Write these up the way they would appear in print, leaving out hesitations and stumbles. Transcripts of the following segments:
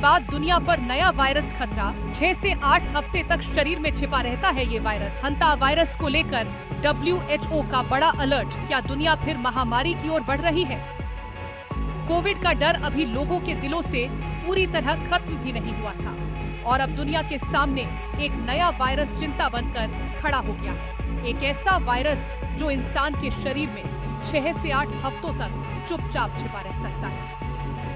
बाद दुनिया पर नया वायरस खतरा। 6 से 8 हफ्ते तक शरीर में छिपा रहता है ये वायरस। हंता वायरस को लेकर WHO का बड़ा अलर्ट। क्या दुनिया फिर महामारी की ओर बढ़ रही है? कोविड का डर अभी लोगों के दिलों से पूरी तरह खत्म भी नहीं हुआ था और अब दुनिया के सामने एक नया वायरस चिंता बनकर खड़ा हो गया है। एक ऐसा वायरस जो इंसान के शरीर में 6 से 8 हफ्तों तक चुपचाप छिपा रह सकता है।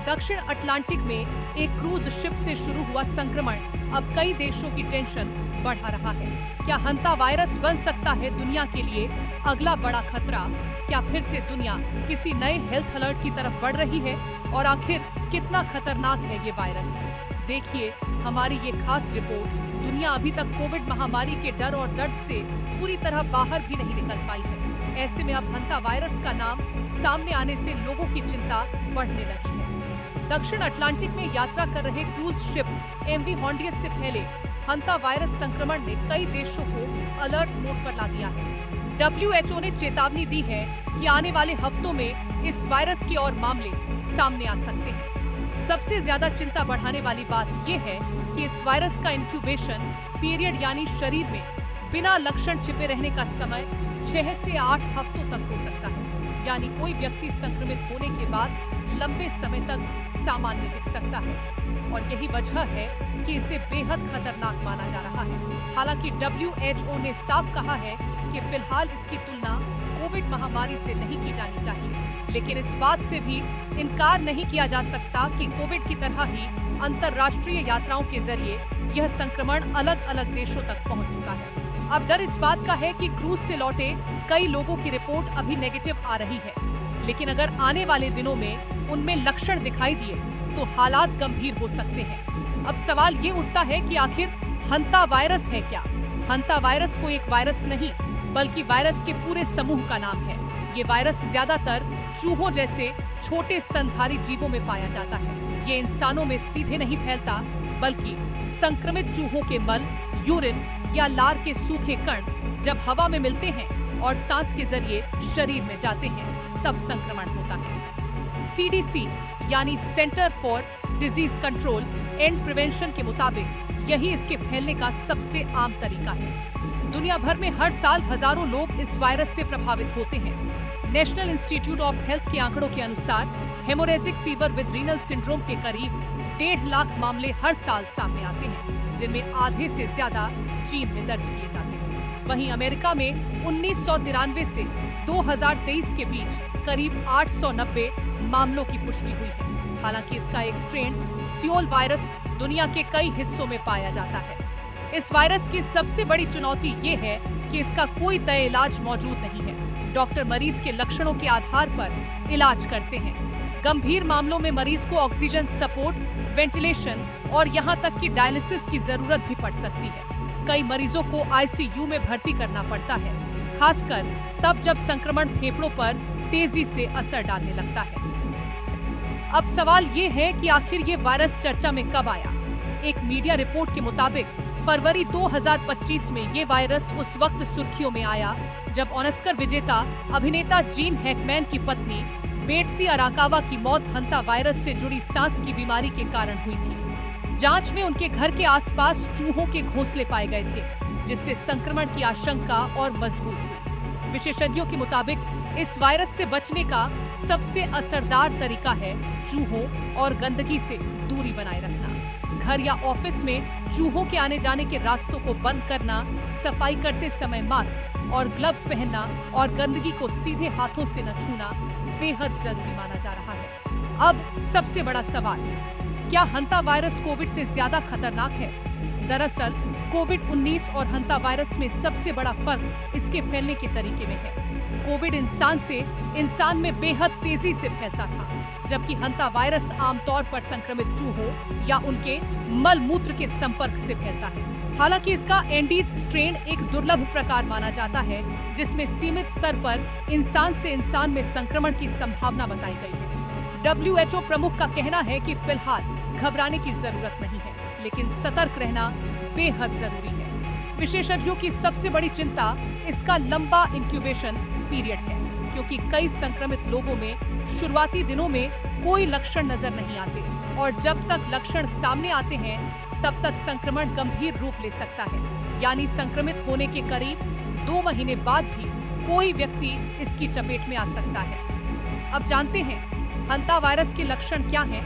दक्षिण अटलांटिक में एक क्रूज शिप से शुरू हुआ संक्रमण अब कई देशों की टेंशन बढ़ा रहा है। क्या हंता वायरस बन सकता है दुनिया के लिए अगला बड़ा खतरा? क्या फिर से दुनिया किसी नए हेल्थ अलर्ट की तरफ बढ़ रही है? और आखिर कितना खतरनाक है ये वायरस? देखिए हमारी ये खास रिपोर्ट। दुनिया अभी तक कोविड महामारी के डर और दर्द से पूरी तरह बाहर भी नहीं निकल पाई है। ऐसे में अब हंता वायरस का नाम सामने आने से लोगों की चिंता बढ़ने लगी है। दक्षिण अटलांटिक में यात्रा कर रहे क्रूज शिप MV हॉन्डियस से पहले हंता वायरस संक्रमण ने कई देशों को अलर्ट मोड पर ला दिया है। WHO ने चेतावनी दी है कि आने वाले हफ्तों में इस वायरस के और मामले सामने आ सकते हैं। सबसे ज्यादा चिंता बढ़ाने वाली बात यह है कि इस वायरस का इंक्यूबेशन पीरियड यानी शरीर में बिना लक्षण छिपे रहने का समय 6 से 8 हफ्तों तक हो सकता है। यानी कोई व्यक्ति संक्रमित होने के बाद लंबे समय तक सामान्य दिख सकता है और यही वजह है कि इसे बेहद खतरनाक माना जा रहा है। हालांकि WHO ने साफ कहा है कि फिलहाल इसकी तुलना कोविड महामारी से नहीं की जानी चाहिए, लेकिन इस बात से भी इनकार नहीं किया जा सकता कि कोविड की तरह ही अंतर्राष्ट्रीय यात्राओं के जरिए यह संक्रमण अलग अलग देशों तक पहुंच चुका है। अब डर इस बात का है कि क्रूज से लौटे कई लोगों की रिपोर्ट अभी नेगेटिव आ रही है, लेकिन अगर आने वाले दिनों में उनमें लक्षण दिखाई दिए तो हालात गंभीर हो सकते हैं। अब सवाल ये उठता है कि आखिर हंता वायरस है क्या? हंता वायरस को एक वायरस नहीं बल्कि वायरस के पूरे समूह का नाम है। ये वायरस ज्यादातर चूहों जैसे छोटे स्तनधारी जीवों में पाया जाता है। ये इंसानों में सीधे नहीं फैलता बल्कि संक्रमित चूहों के मल, यूरिन या लार के सूखे कण जब हवा में मिलते हैं और सांस के जरिए शरीर में जाते हैं तब संक्रमण होता है। CDC यानी centre for disease control and prevention के मुताबिक यही इसके फैलने का सबसे आम तरीका है। दुनिया भर में हर साल हजारों लोग इस वायरस से प्रभावित होते हैं। नेशनल इंस्टीट्यूट ऑफ हेल्थ के आंकड़ों के अनुसार haemorrhagic fever with renal syndrome के करीब 1.5 लाख मामले हर साल सामने आते हैं, जिनमें आधे से ज्यादा चीन में दर्ज किए जाते हैं। वहीं अमेरिका में 1993 से 2023 के बीच करीब 890 मामलों की पुष्टि हुई है। हालांकि इसका एक स्ट्रेन सियोल वायरस दुनिया के कई हिस्सों में पाया जाता है। इस वायरस की सबसे बड़ी चुनौती ये है कि इसका कोई तय इलाज मौजूद नहीं है। डॉक्टर मरीज के लक्षणों के आधार पर इलाज करते हैं। गंभीर मामलों में मरीज को ऑक्सीजन सपोर्ट, वेंटिलेशन और यहाँ तक कि डायलिसिस की जरूरत भी पड़ सकती है। कई मरीजों को ICU में भर्ती करना पड़ता है, खासकर तब जब संक्रमण फेफड़ों पर तेजी से असर डालने लगता है। अब सवाल ये है कि आखिर ये वायरस चर्चा में कब आया? एक मीडिया रिपोर्ट के मुताबिक फरवरी 2025 में ये वायरस उस वक्त सुर्खियों में आया जब ऑस्कर विजेता अभिनेता जीन हैकमैन की पत्नी बेट्सी अराकावा की मौत हंता वायरस से जुड़ी सांस की बीमारी के कारण हुई थी। जांच में उनके घर के आसपास चूहों के घोंसले पाए गए थे, जिससे संक्रमण की आशंका और मजबूत हुई। विशेषज्ञों के मुताबिक इस वायरस से बचने का सबसे असरदार तरीका है चूहों और गंदगी से दूरी बनाए रखना। घर या ऑफिस में चूहों के आने जाने के रास्तों को बंद करना, सफाई करते समय मास्क और ग्लव्स पहनना और गंदगी को सीधे हाथों से न छूना बेहद जरूरी माना जा रहा है। अब सबसे बड़ा सवाल, क्या हंता वायरस कोविड से ज्यादा खतरनाक है? दरअसल कोविड-19 और हंता वायरस में सबसे बड़ा फर्क इसके फैलने के तरीके में है। कोविड इंसान से इंसान में बेहद तेजी से फैलता था, जबकि हंता वायरस आमतौर पर संक्रमित चूहों या उनके मल मूत्र के संपर्क से फैलता है। हालांकि इसका एंडीज स्ट्रेन एक दुर्लभ प्रकार माना जाता है, जिसमें सीमित स्तर पर इंसान से इंसान में संक्रमण की संभावना बताई गई है। WHO प्रमुख का कहना है कि फिलहाल घबराने की जरूरत नहीं है, लेकिन सतर्क रहना बेहद जरूरी है। विशेषज्ञों की सबसे बड़ी चिंता इसका लंबा इंक्यूबेशन पीरियड है, क्योंकि कई संक्रमित लोगों में शुरुआती दिनों में कोई लक्षण नजर नहीं आते, और जब तक लक्षण सामने आते हैं तब तक संक्रमण गंभीर रूप ले सकता है, यानी संक्रमित होने के करीब 2 महीने बाद भी कोई व्यक्ति इसकी चपेट में आ सकता है। अब जानते हैं हंता वायरस के लक्षण क्या हैं।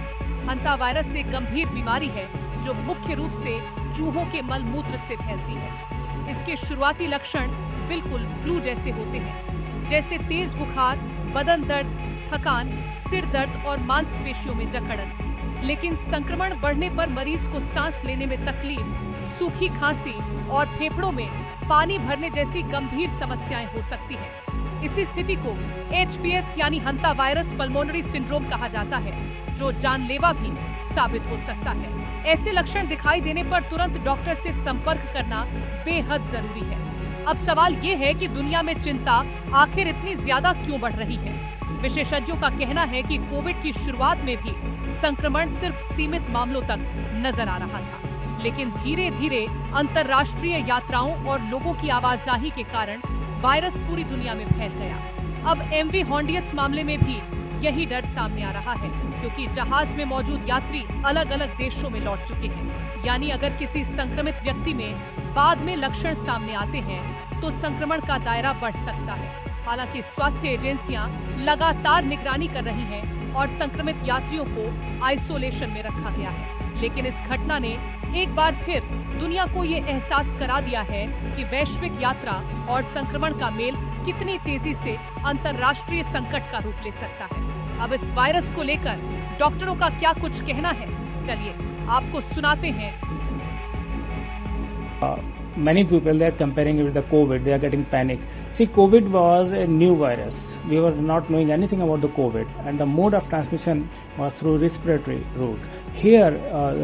हंता वायरस एक गंभीर बीमारी है जो मुख्य रूप से चूहों के मल मूत्र से फैलती है। इसके शुरुआती लक्षण बिल्कुल फ्लू जैसे होते हैं, जैसे तेज बुखार, बदन दर्द, थकान, सिर दर्द और मांसपेशियों में जकड़न। लेकिन संक्रमण बढ़ने पर मरीज को सांस लेने में तकलीफ, सूखी खांसी और फेफड़ों में पानी भरने जैसी गंभीर समस्याएं हो सकती हैं। इसी स्थिति को HPS यानी हंता वायरस पल्मोनरी सिंड्रोम कहा जाता है, जो जानलेवा भी साबित हो सकता है। ऐसे लक्षण दिखाई देने पर तुरंत डॉक्टर से संपर्क करना बेहद जरूरी है। अब सवाल ये है कि दुनिया में चिंता आखिर इतनी ज्यादा क्यों बढ़ रही है। विशेषज्ञों का कहना है कि कोविड की शुरुआत में भी संक्रमण सिर्फ सीमित मामलों तक नजर आ रहा था, लेकिन धीरे धीरे अंतर्राष्ट्रीय यात्राओं और लोगों की आवाजाही के कारण वायरस पूरी दुनिया में फैल गया। अब MV हॉन्डियस मामले में भी यही डर सामने आ रहा है, क्योंकि जहाज में मौजूद यात्री अलग अलग देशों में लौट चुके हैं। यानी अगर किसी संक्रमित व्यक्ति में बाद में लक्षण सामने आते हैं तो संक्रमण का दायरा बढ़ सकता है। हालांकि स्वास्थ्य एजेंसियां लगातार निगरानी कर रही हैं और संक्रमित यात्रियों को आइसोलेशन में रखा गया है। लेकिन इस घटना ने एक बार फिर दुनिया को ये एहसास करा दिया है कि वैश्विक यात्रा और संक्रमण का मेल कितनी तेजी से अंतर्राष्ट्रीय संकट का रूप ले सकता है। अब इस वायरस को लेकर डॉक्टरों का क्या कुछ कहना है, चलिए आपको सुनाते हैं। Many people, they are comparing it with the COVID. They are getting panic. See, COVID was a new virus. We were not knowing anything about the COVID, and the mode of transmission was through respiratory route. Here,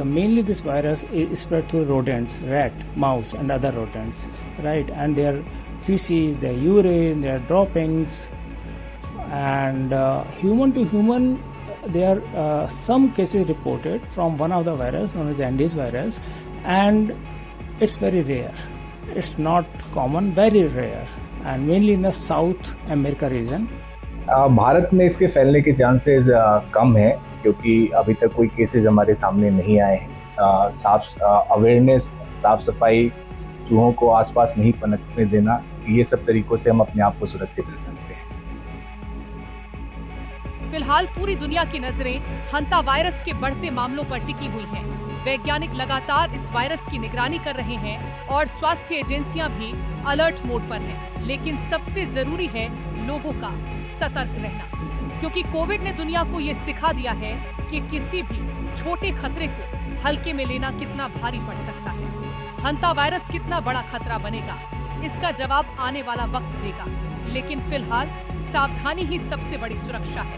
mainly this virus is spread through rodents, rat, mouse, and other rodents, right? And their feces, their urine, their droppings, and human to human, there are some cases reported from one of the virus known as Andes virus, and it's very rare. It's not common, very rare, and mainly in the South America region. Bharat में इसके फैलने के chances कम है, क्योंकि अभी तक कोई cases हमारे सामने नहीं आए हैं। अवेयरनेस, साफ सफाई, चूहों को आसपास नहीं पनपने देना, ये सब तरीकों से हम अपने आप को सुरक्षित रख सकते हैं। फिलहाल पूरी दुनिया की नजरें हंता वायरस के बढ़ते मामलों पर टिकी हुई हैं। वैज्ञानिक लगातार इस वायरस की निगरानी कर रहे हैं और स्वास्थ्य एजेंसियां भी अलर्ट मोड पर हैं। लेकिन सबसे जरूरी है लोगों का सतर्क रहना, क्योंकि कोविड ने दुनिया को ये सिखा दिया है कि किसी भी छोटे खतरे को हल्के में लेना कितना भारी पड़ सकता है। हंता वायरस कितना बड़ा खतरा बनेगा, इसका जवाब आने वाला वक्त देगा। लेकिन फिलहाल सावधानी ही सबसे बड़ी सुरक्षा है।